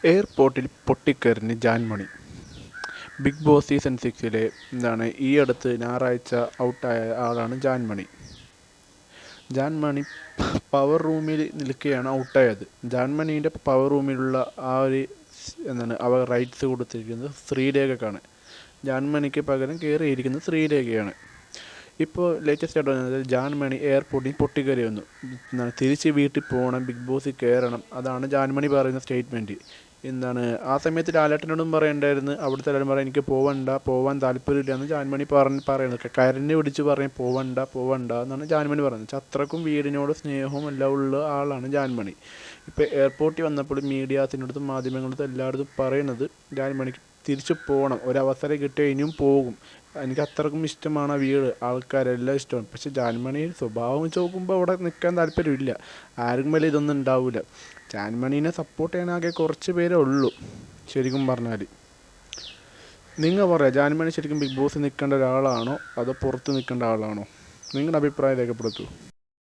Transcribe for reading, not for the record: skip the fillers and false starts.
എയർപോർട്ടിൽ പൊട്ടിക്കരഞ്ഞ് Jaanmoni. Big boss season 6 ഈ അടുത്ത് ഞായറാഴ്ച ഔട്ടായ ആളാണ് ജാൻമണി. ജാൻമണി പവർ റൂമിൽ നിൽക്കുകയാണ് ഔട്ടായത്. ജാൻമണീൻ്റെ പവർ റൂമിലുള്ള അവർ റൈറ്റ്സ് കൊടുത്തിരിക്കുന്നത് ശ്രീലേഖക്കാണ്. ജാൻമണിക്ക് പകരം കയറിയിരിക്കുന്നത് ശ്രീലേഖയാണ്. ഇപ്പോൾ ലേറ്റസ്റ്റ് ആയിട്ട് വന്നത് ജാൻമണി എയർപോർട്ടിൽ പൊട്ടിക്കയറി വന്നു. തിരിച്ച് വീട്ടിൽ പോകണം, ബിഗ് ബോസിൽ കയറണം, അതാണ് ജാൻമണി പറയുന്ന സ്റ്റേറ്റ്മെൻറ്റ്. ആ സമയത്ത് ലാലേട്ടനോടും പറയണ്ടായിരുന്നു, അവിടുത്തെ എല്ലാവരും പറയാം എനിക്ക് പോവാൻ താല്പര്യമില്ല എന്ന് ജാൻമണി പറയുന്നത്. കരഞ്ഞ് പിടിച്ച് പോവണ്ട എന്നാണ് ജാൻമണി പറയുന്നത്. അത്രക്കും വീടിനോട് സ്നേഹവും എല്ലാം ഉള്ള ആളാണ് ജാൻമണി. ഇപ്പോൾ എയർപോർട്ടിൽ വന്നപ്പോൾ മീഡിയാസിനടുത്തും മാധ്യമങ്ങളടുത്തും എല്ലായിടത്തും പറയുന്നത് ജാൻമണിക്ക് തിരിച്ചു പോകണം, ഒരവസരം കിട്ടിയാൽ ഇനിയും പോകും, എനിക്ക് അത്രക്കും ഇഷ്ടമാണ് ആ വീട്, ആൾക്കാരെല്ലാം ഇഷ്ടമാണ്. പക്ഷെ ജാൻമണി സ്വഭാവം വെച്ച് നോക്കുമ്പോൾ അവിടെ നിൽക്കാൻ താല്പര്യമില്ല. ആർക്കും വലിയ ഇതൊന്നും ഉണ്ടാവില്ല. ജാൻമണീനെ സപ്പോർട്ട് ചെയ്യാനാകെ കുറച്ച് പേരേ ഉള്ളൂ ശരിക്കും പറഞ്ഞാൽ. നിങ്ങൾ പറയാം, ജാൻമണി ശരിക്കും ബിഗ് ബോസ് നിൽക്കേണ്ട ഒരാളാണോ അതോ പുറത്ത് നിൽക്കേണ്ട ആളാണോ? നിങ്ങളുടെ അഭിപ്രായം രേഖപ്പെടുത്തൂ.